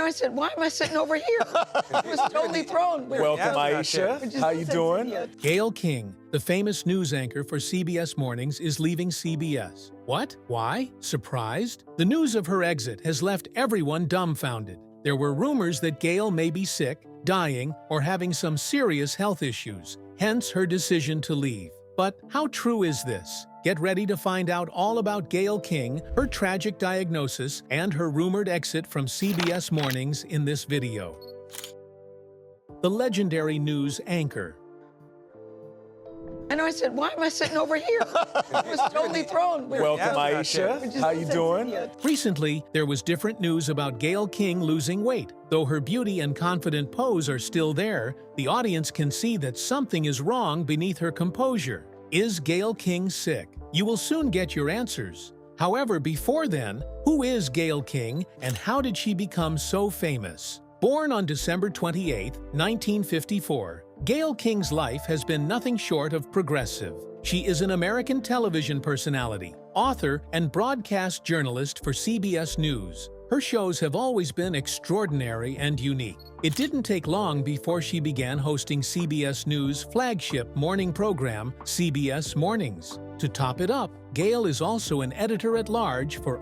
I said, why am I sitting over here? I was totally thrown. Welcome, Aisha. How you doing? Gayle King, the famous news anchor for CBS Mornings, is leaving CBS. What? Why? Surprised? The news of her exit has left everyone dumbfounded. There were rumors that Gayle may be sick, dying, or having some serious health issues, hence her decision to leave. But how true is this? Get ready to find out all about Gayle King, her tragic diagnosis, and her rumored exit from CBS Mornings in this video. The legendary news anchor. And I said, why am I sitting over here? I was totally thrown. Welcome, Aisha. How you doing? Recently, there was different news about Gayle King losing weight. Though her beauty and confident pose are still there, the audience can see that something is wrong beneath her composure. Is Gayle King sick? You will soon get your answers. However, before then, who is Gayle King and how did she become so famous? Born on December 28, 1954, Gayle King's life has been nothing short of progressive. She is an American television personality, author, and broadcast journalist for CBS News. Her shows have always been extraordinary and unique. It didn't take long before she began hosting CBS News' flagship morning program, CBS Mornings. To top it up, Gayle is also an editor-at-large for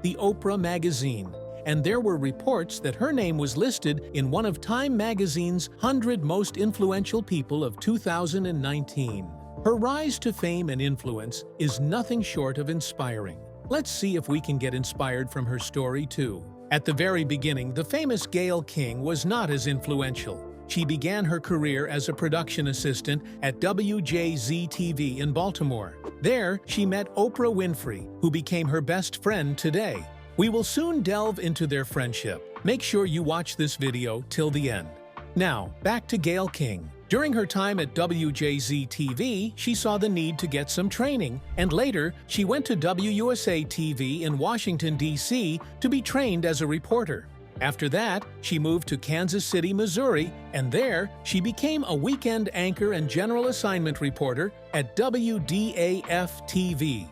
the Oprah magazine. And there were reports that her name was listed in one of Time magazine's 100 Most Influential People of 2019. Her rise to fame and influence is nothing short of inspiring. Let's see if we can get inspired from her story too. At the very beginning, the famous Gayle King was not as influential. She began her career as a production assistant at WJZ-TV in Baltimore. There, she met Oprah Winfrey, who became her best friend today. We will soon delve into their friendship. Make sure you watch this video till the end. Now, back to Gayle King. During her time at WJZ-TV, she saw the need to get some training, and later, she went to WUSA-TV in Washington, D.C. to be trained as a reporter. After that, she moved to Kansas City, Missouri, and there, she became a weekend anchor and general assignment reporter at WDAF-TV.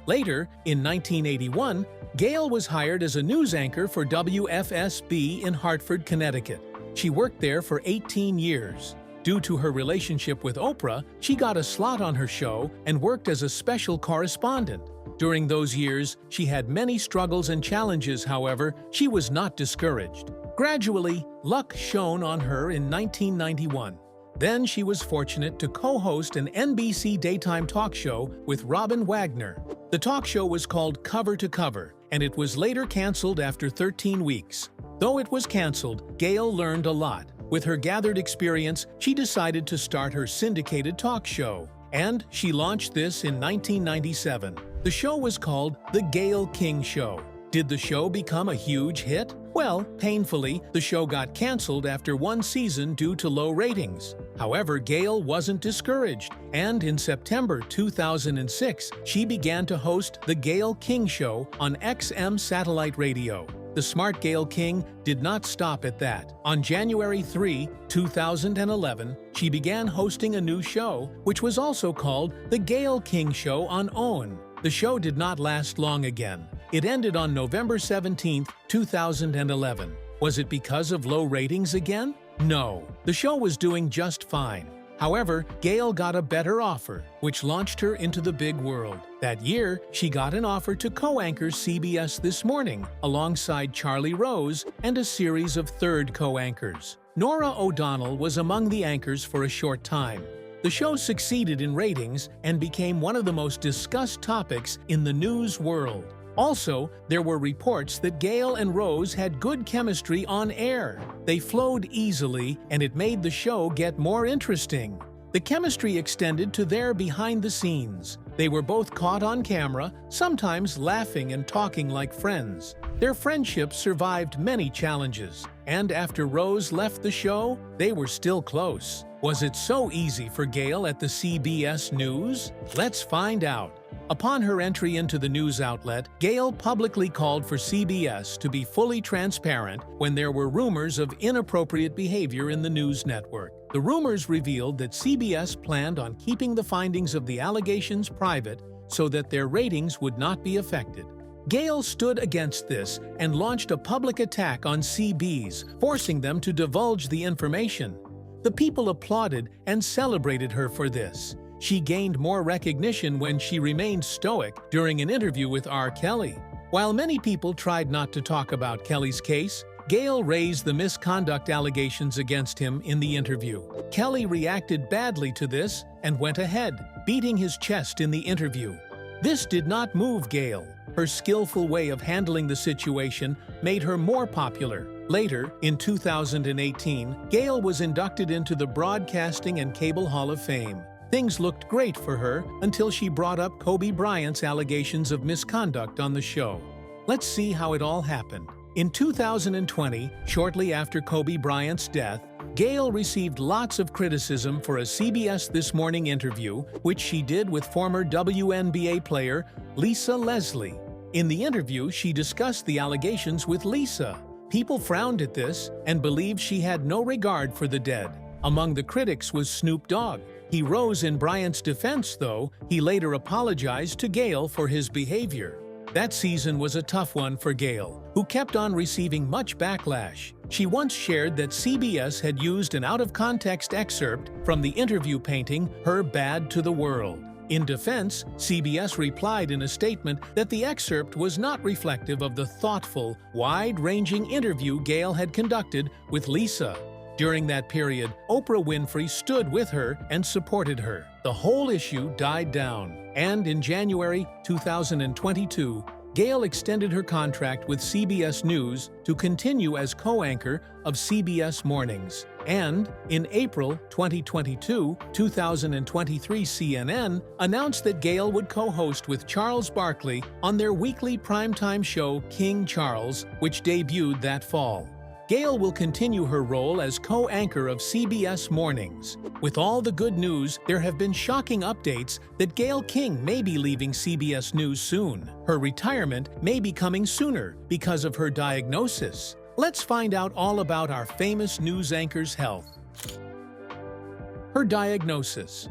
Later, in 1981, Gayle was hired as a news anchor for WFSB in Hartford, Connecticut. She worked there for 18 years. Due to her relationship with Oprah, she got a slot on her show and worked as a special correspondent. During those years, she had many struggles and challenges, however, she was not discouraged. Gradually, luck shone on her in 1991. Then she was fortunate to co-host an NBC daytime talk show with Robin Wagner. The talk show was called Cover to Cover, and it was later canceled after 13 weeks. Though it was canceled, Gayle learned a lot. With her gathered experience, she decided to start her syndicated talk show. And she launched this in 1997. The show was called The Gayle King Show. Did the show become a huge hit? Well, painfully, the show got canceled after one season due to low ratings. However, Gayle wasn't discouraged, and in September 2006, she began to host The Gayle King Show on XM satellite radio. The smart Gayle King did not stop at that. On January 3, 2011, she began hosting a new show, which was also called The Gayle King Show on OWN. The show did not last long again. It ended on November 17, 2011. Was it because of low ratings again? No, the show was doing just fine. However, Gayle got a better offer, which launched her into the big world. That year, she got an offer to co-anchor CBS This Morning, alongside Charlie Rose and a series of third co-anchors. Norah O'Donnell was among the anchors for a short time. The show succeeded in ratings and became one of the most discussed topics in the news world. Also, there were reports that Gayle and Rose had good chemistry on air. They flowed easily, and it made the show get more interesting. The chemistry extended to their behind the scenes. They were both caught on camera, sometimes laughing and talking like friends. Their friendship survived many challenges, and after Rose left the show, they were still close. Was it so easy for Gayle at the CBS News? Let's find out. Upon her entry into the news outlet, Gayle publicly called for CBS to be fully transparent when there were rumors of inappropriate behavior in the news network. The rumors revealed that CBS planned on keeping the findings of the allegations private so that their ratings would not be affected. Gayle stood against this and launched a public attack on CBS, forcing them to divulge the information. The people applauded and celebrated her for this. She gained more recognition when she remained stoic during an interview with R. Kelly. While many people tried not to talk about Kelly's case, Gayle raised the misconduct allegations against him in the interview. Kelly reacted badly to this and went ahead, beating his chest in the interview. This did not move Gayle. Her skillful way of handling the situation made her more popular. Later, in 2018, Gayle was inducted into the Broadcasting and Cable Hall of Fame. Things looked great for her until she brought up Kobe Bryant's allegations of misconduct on the show. Let's see how it all happened. In 2020, shortly after Kobe Bryant's death, Gayle received lots of criticism for a CBS This Morning interview, which she did with former WNBA player Lisa Leslie. In the interview, she discussed the allegations with Lisa. People frowned at this and believed she had no regard for the dead. Among the critics was Snoop Dogg. He rose in Bryant's defense, though. He later apologized to Gayle for his behavior. That season was a tough one for Gayle, who kept on receiving much backlash. She once shared that CBS had used an out-of-context excerpt from the interview painting Her Bad to the World. In defense, CBS replied in a statement that the excerpt was not reflective of the thoughtful, wide-ranging interview Gayle had conducted with Lisa. During that period, Oprah Winfrey stood with her and supported her. The whole issue died down, and in January 2022, Gayle extended her contract with CBS News to continue as co-anchor of CBS Mornings. And in April 2022, 2023 CNN announced that Gayle would co-host with Charles Barkley on their weekly primetime show King Charles, which debuted that fall. Gayle will continue her role as co-anchor of CBS Mornings. With all the good news, there have been shocking updates that Gayle King may be leaving CBS News soon. Her retirement may be coming sooner because of her diagnosis. Let's find out all about our famous news anchor's health. Her diagnosis.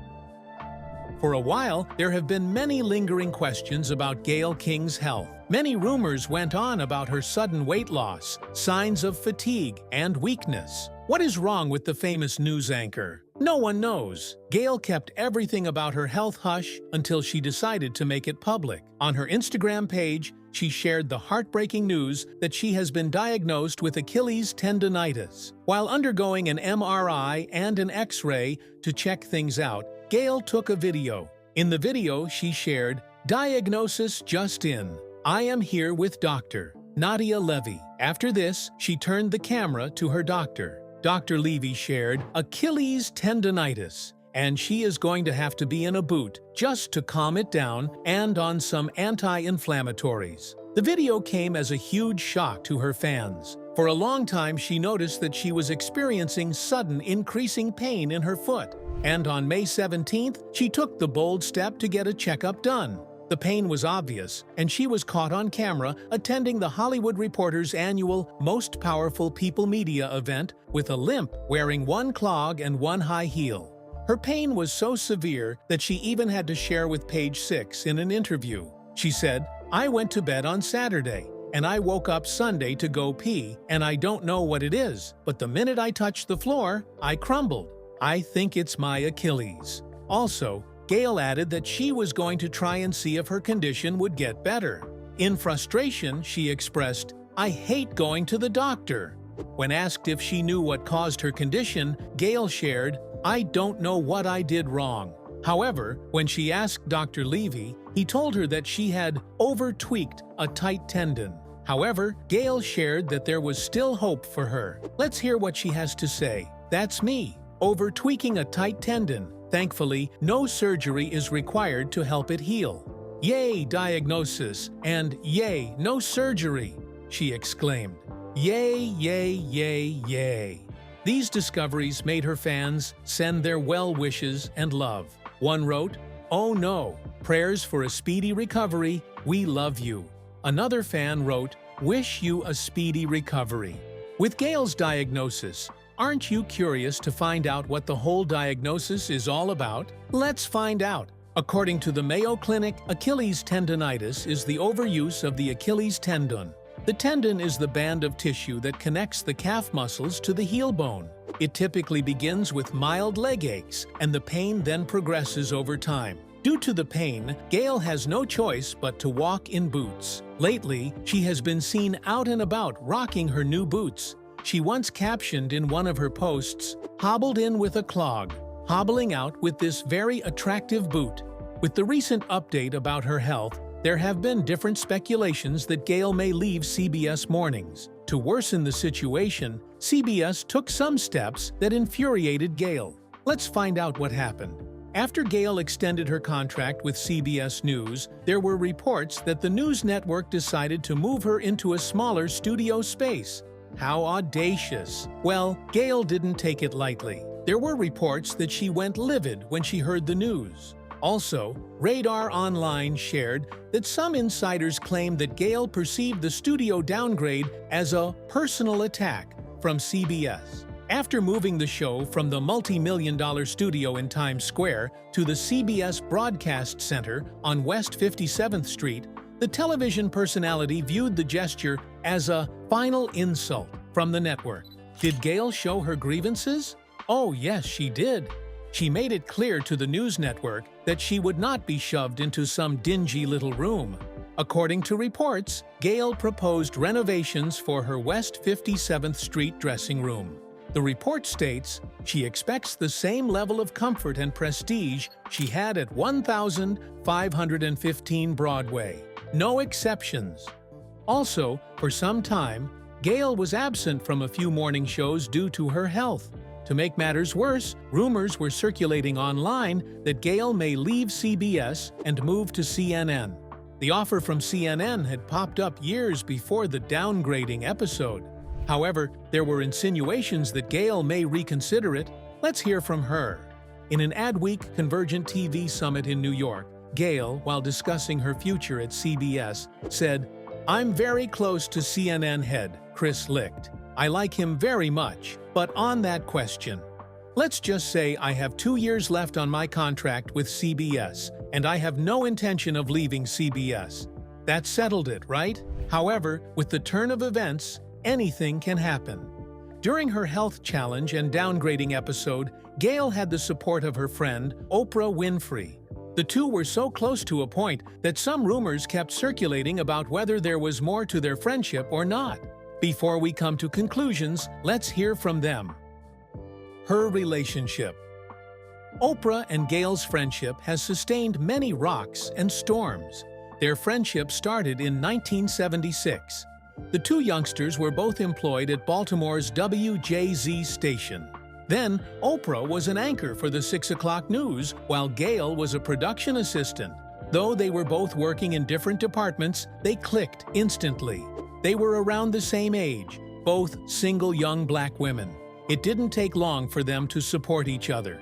For a while, there have been many lingering questions about Gayle King's health. Many rumors went on about her sudden weight loss, signs of fatigue, and weakness. What is wrong with the famous news anchor? No one knows. Gayle kept everything about her health hush until she decided to make it public. On her Instagram page, she shared the heartbreaking news that she has been diagnosed with Achilles tendonitis. While undergoing an MRI and an X-ray to check things out, Gayle took a video. In the video, she shared, "Diagnosis just in. I am here with Dr. Nadia Levy." After this, she turned the camera to her doctor. Dr. Levy shared, "Achilles tendonitis, and she is going to have to be in a boot just to calm it down and on some anti-inflammatories." The video came as a huge shock to her fans. For a long time, she noticed that she was experiencing sudden increasing pain in her foot. And on May 17th, she took the bold step to get a checkup done. The pain was obvious, and she was caught on camera attending the Hollywood Reporter's annual Most Powerful People Media event with a limp, wearing one clog and one high heel. Her pain was so severe that she even had to share with Page 6 in an interview. She said, "I went to bed on Saturday, and I woke up Sunday to go pee, and I don't know what it is, but the minute I touched the floor, I crumbled. I think it's my Achilles." Also, Gayle added that she was going to try and see if her condition would get better. In frustration, she expressed, "I hate going to the doctor." When asked if she knew what caused her condition, Gayle shared, "I don't know what I did wrong." However, when she asked Dr. Levy, he told her that she had over-tweaked a tight tendon. However, Gayle shared that there was still hope for her. Let's hear what she has to say. "That's me, over-tweaking a tight tendon. Thankfully, no surgery is required to help it heal. Yay, diagnosis, and yay, no surgery," she exclaimed. Yay, yay, yay, yay. These discoveries made her fans send their well wishes and love. One wrote, "Oh no, prayers for a speedy recovery, we love you." Another fan wrote, "Wish you a speedy recovery." With Gayle's diagnosis, aren't you curious to find out what the whole diagnosis is all about? Let's find out. According to the Mayo Clinic, Achilles tendonitis is the overuse of the Achilles tendon. The tendon is the band of tissue that connects the calf muscles to the heel bone. It typically begins with mild leg aches, and the pain then progresses over time. Due to the pain, Gayle has no choice but to walk in boots. Lately, she has been seen out and about rocking her new boots. She once captioned in one of her posts, "Hobbled in with a clog, hobbling out with this very attractive boot." With the recent update about her health, there have been different speculations that Gayle may leave CBS Mornings. To worsen the situation, CBS took some steps that infuriated Gayle. Let's find out what happened. After Gayle extended her contract with CBS News, there were reports that the news network decided to move her into a smaller studio space. How audacious! Well, Gayle didn't take it lightly. There were reports that she went livid when she heard the news. Also, Radar Online shared that some insiders claimed that Gayle perceived the studio downgrade as a personal attack from CBS. After moving the show from the multi-million-dollar studio in Times Square to the CBS Broadcast Center on West 57th Street, the television personality viewed the gesture as a final insult from the network. Did Gayle show her grievances? Oh yes, she did. She made it clear to the news network that she would not be shoved into some dingy little room. According to reports, Gayle proposed renovations for her West 57th Street dressing room. The report states she expects the same level of comfort and prestige she had at 1515 Broadway. No exceptions. Also, for some time, Gayle was absent from a few morning shows due to her health. To make matters worse, rumors were circulating online that Gayle may leave CBS and move to CNN. The offer from CNN had popped up years before the downgrading episode. However, there were insinuations that Gayle may reconsider it. Let's hear from her. In an Adweek Convergent TV summit in New York, Gayle, while discussing her future at CBS, said, "I'm very close to CNN head, Chris Licht. I like him very much, but on that question, let's just say I have 2 years left on my contract with CBS, and I have no intention of leaving CBS. That settled it, right? However, with the turn of events, anything can happen." During her health challenge and downgrading episode, Gayle had the support of her friend, Oprah Winfrey. The two were so close to a point that some rumors kept circulating about whether there was more to their friendship or not. Before we come to conclusions, let's hear from them. Her relationship. Oprah and Gayle's friendship has sustained many rocks and storms. Their friendship started in 1976. The two youngsters were both employed at Baltimore's WJZ station. Then, Oprah was an anchor for the 6 o'clock news, while Gayle was a production assistant. Though they were both working in different departments, they clicked instantly. They were around the same age, both single young black women. It didn't take long for them to support each other.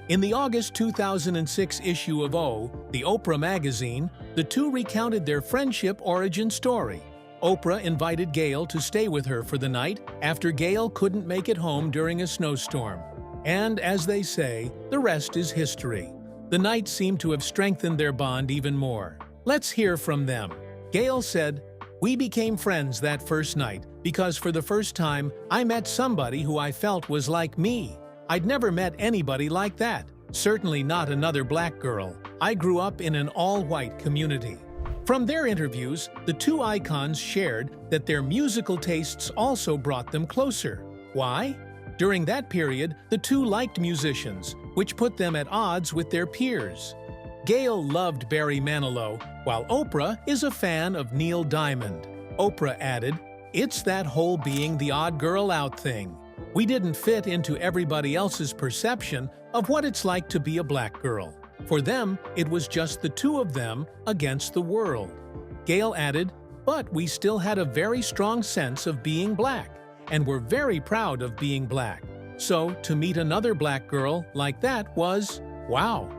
In the August 2006 issue of O, the Oprah magazine, the two recounted their friendship origin story. Oprah invited Gayle to stay with her for the night after Gayle couldn't make it home during a snowstorm. And as they say, the rest is history. The night seemed to have strengthened their bond even more. Let's hear from them. Gayle said, "We became friends that first night because for the first time, I met somebody who I felt was like me. I'd never met anybody like that, certainly not another black girl. I grew up in an all-white community." From their interviews, the two icons shared that their musical tastes also brought them closer. Why? During that period, the two liked musicians, which put them at odds with their peers. Gayle loved Barry Manilow, while Oprah is a fan of Neil Diamond. Oprah added, "It's that whole being the odd girl out thing. We didn't fit into everybody else's perception of what it's like to be a black girl. For them, it was just the two of them against the world." Gayle added, "But we still had a very strong sense of being black, and were very proud of being black. So to meet another black girl like that was, wow."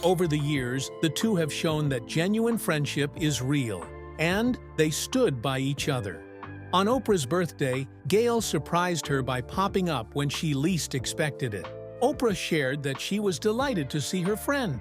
Over the years, the two have shown that genuine friendship is real, and they stood by each other. On Oprah's birthday, Gayle surprised her by popping up when she least expected it. Oprah shared that she was delighted to see her friend.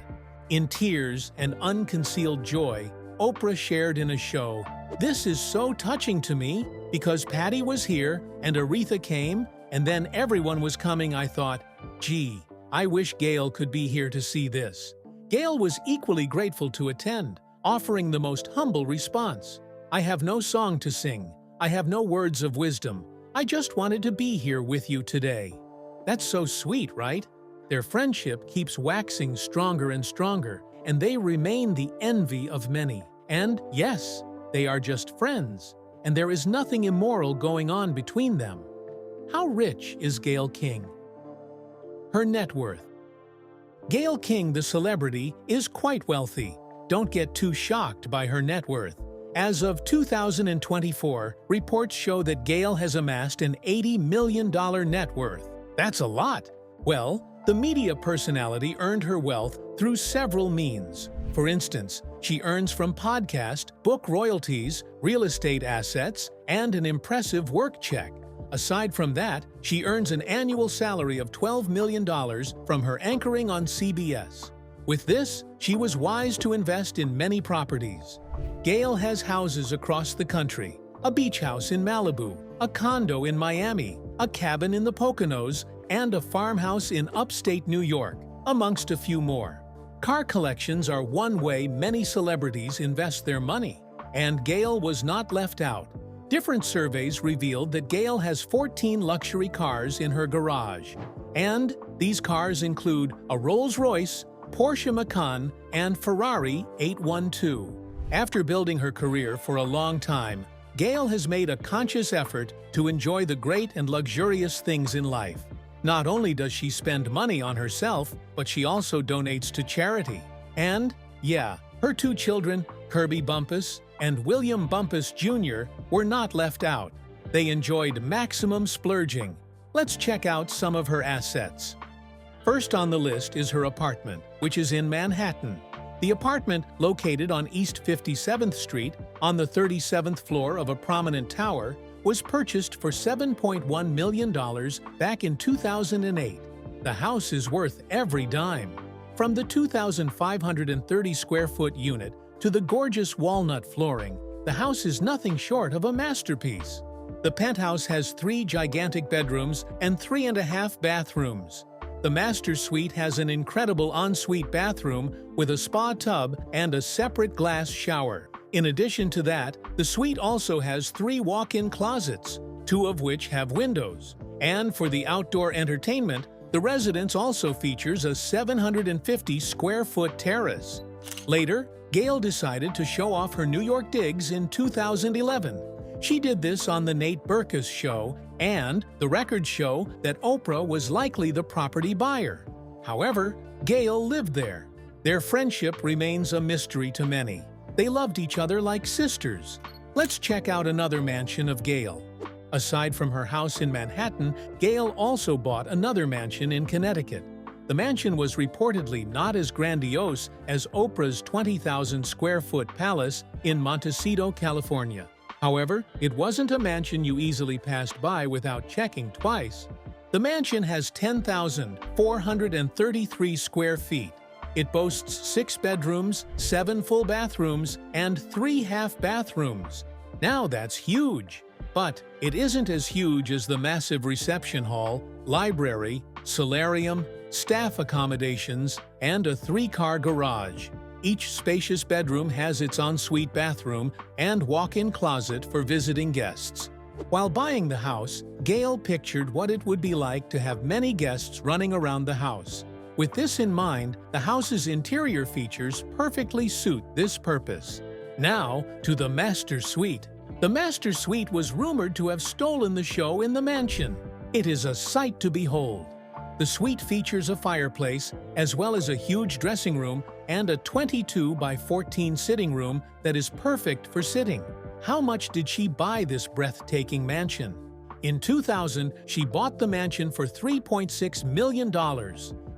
In tears and unconcealed joy, Oprah shared in a show, "This is so touching to me because Patty was here and Aretha came and then everyone was coming. I thought, gee, I wish Gayle could be here to see this." Gayle was equally grateful to attend, offering the most humble response. "I have no song to sing. I have no words of wisdom. I just wanted to be here with you today." That's so sweet, right? Their friendship keeps waxing stronger and stronger, and they remain the envy of many. And yes, they are just friends, and there is nothing immoral going on between them. How rich is Gayle King? Her net worth. Gayle King, the celebrity, is quite wealthy. Don't get too shocked by her net worth. As of 2024, reports show that Gayle has amassed an $80 million net worth. That's a lot. Well, the media personality earned her wealth through several means. For instance, she earns from podcast, book royalties, real estate assets, and an impressive work check. Aside from that, she earns an annual salary of $12 million from her anchoring on CBS. With this, she was wise to invest in many properties. Gayle has houses across the country, a beach house in Malibu, a condo in Miami, a cabin in the Poconos, and a farmhouse in upstate New York, amongst a few more. Car collections are one way many celebrities invest their money, and Gayle was not left out. Different surveys revealed that Gayle has 14 luxury cars in her garage, and these cars include a Rolls-Royce, Porsche Macan, and Ferrari 812. After building her career for a long time, Gayle has made a conscious effort to enjoy the great and luxurious things in life. Not only does she spend money on herself, but she also donates to charity. And, yeah, her two children, Kirby Bumpus and William Bumpus Jr., were not left out. They enjoyed maximum splurging. Let's check out some of her assets. First on the list is her apartment, which is in Manhattan. The apartment, located on East 57th Street, on the 37th floor of a prominent tower, was purchased for $7.1 million back in 2008. The house is worth every dime. From the 2,530 square foot unit to the gorgeous walnut flooring, the house is nothing short of a masterpiece. The penthouse has 3 gigantic bedrooms and 3.5 bathrooms. The master suite has an incredible ensuite bathroom with a spa tub and a separate glass shower. In addition to that, the suite also has 3 walk-in closets, 2 of which have windows. And for the outdoor entertainment, the residence also features a 750 square foot terrace. Later, Gayle decided to show off her New York digs in 2011. She did this on The Nate Berkus Show, and the records show that Oprah was likely the property buyer. However, Gayle lived there. Their friendship remains a mystery to many. They loved each other like sisters. Let's check out another mansion of Gayle. Aside from her house in Manhattan, Gayle also bought another mansion in Connecticut. The mansion was reportedly not as grandiose as Oprah's 20,000 square foot palace in Montecito, California. However, it wasn't a mansion you easily passed by without checking twice. The mansion has 10,433 square feet. It boasts 6 bedrooms, 7 full bathrooms, and 3 half bathrooms. Now that's huge! But it isn't as huge as the massive reception hall, library, solarium, staff accommodations, and a 3-car garage. Each spacious bedroom has its ensuite bathroom and walk-in closet for visiting guests. While buying the house, Gayle pictured what it would be like to have many guests running around the house. With this in mind, the house's interior features perfectly suit this purpose. Now, to the master suite. The master suite was rumored to have stolen the show in the mansion. It is a sight to behold. The suite features a fireplace, as well as a huge dressing room and a 22 by 14 sitting room that is perfect for sitting. How much did she buy this breathtaking mansion? In 2000, she bought the mansion for $3.6 million.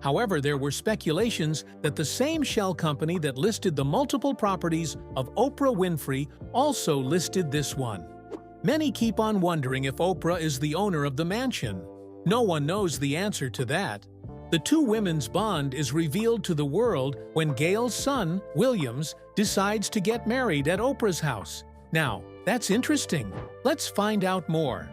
However, there were speculations that the same shell company that listed the multiple properties of Oprah Winfrey also listed this one. Many keep on wondering if Oprah is the owner of the mansion. No one knows the answer to that. The two women's bond is revealed to the world when Gayle's son, Williams, decides to get married at Oprah's house. Now, that's interesting. Let's find out more.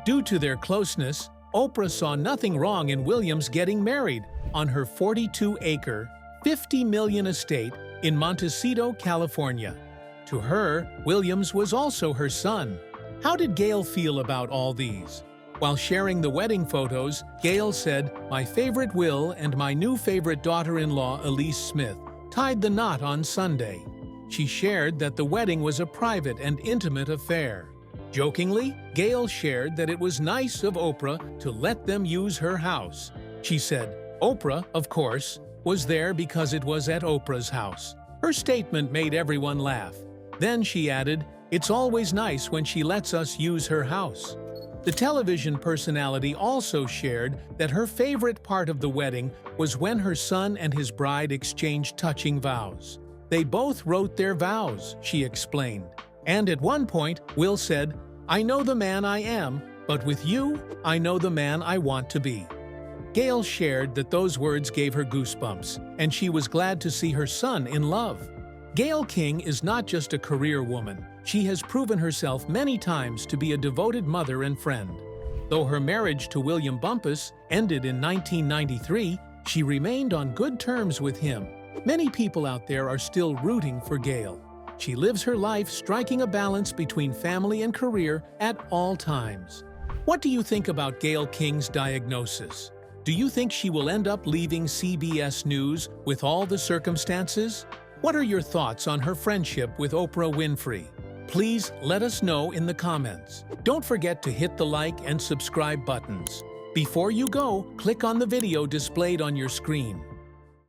Due to their closeness, Oprah saw nothing wrong in Williams getting married on her 42-acre, $50 million estate in Montecito, California. To her, Williams was also her son. How did Gayle feel about all these? While sharing the wedding photos, Gayle said, "My favorite Will and my new favorite daughter-in-law, Elise Smith, tied the knot on Sunday." She shared that the wedding was a private and intimate affair. Jokingly, Gayle shared that it was nice of Oprah to let them use her house. She said, "Oprah, of course, was there because it was at Oprah's house." Her statement made everyone laugh. Then she added, "It's always nice when she lets us use her house." The television personality also shared that her favorite part of the wedding was when her son and his bride exchanged touching vows. "They both wrote their vows," she explained. And at one point, Will said, "I know the man I am, but with you, I know the man I want to be." Gayle shared that those words gave her goosebumps, and she was glad to see her son in love. Gayle King is not just a career woman. She has proven herself many times to be a devoted mother and friend. Though her marriage to William Bumpus ended in 1993, she remained on good terms with him. Many people out there are still rooting for Gayle. She lives her life striking a balance between family and career at all times. What do you think about Gayle King's diagnosis? Do you think she will end up leaving CBS News with all the circumstances? What are your thoughts on her friendship with Oprah Winfrey? Please let us know in the comments. Don't forget to hit the like and subscribe buttons. Before you go, click on the video displayed on your screen.